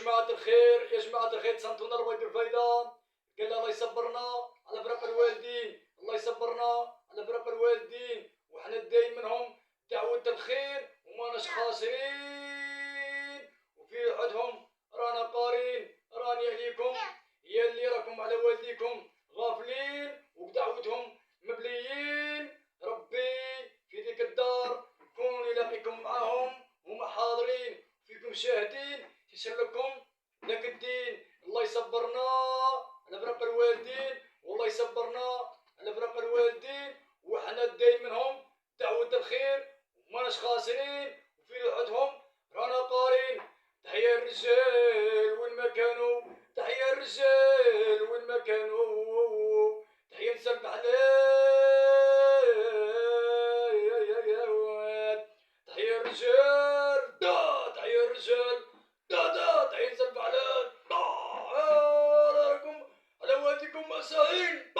جماعة الخير يا جماعة الخير تصنتونا الله يدير فايدة. قال الله يصبرنا على فراق الوالدين، الله يصبرنا على فراق الوالدين، وحنا داين منهم دعوة الخير وماناش خاسرين، وفي عدهم رانا قارين. راني عليكم يا اللي راكم على والديكم غافلين وبدعوتهم مبليين. ربي في ذيك الدار يكون يلاقيكم معاهم هما حاضرين فيكم شاهدين تسلكم لك الدين. الله يصبرنا على فراق الوالدين، والله يصبرنا على فراق الوالدين، وحنا داين منهم دعوة الخير وماناش خاسرين، وفي عدهم رانا قارين. تحيا الرجال وين ما كانوا، تحيا الرجال وين ما كانوا، تحيا نسلم عليه تحيا الرجال دا، تحيا الرجال دا تحيا نسلم عليه دا. راكم على والديكم مساهين.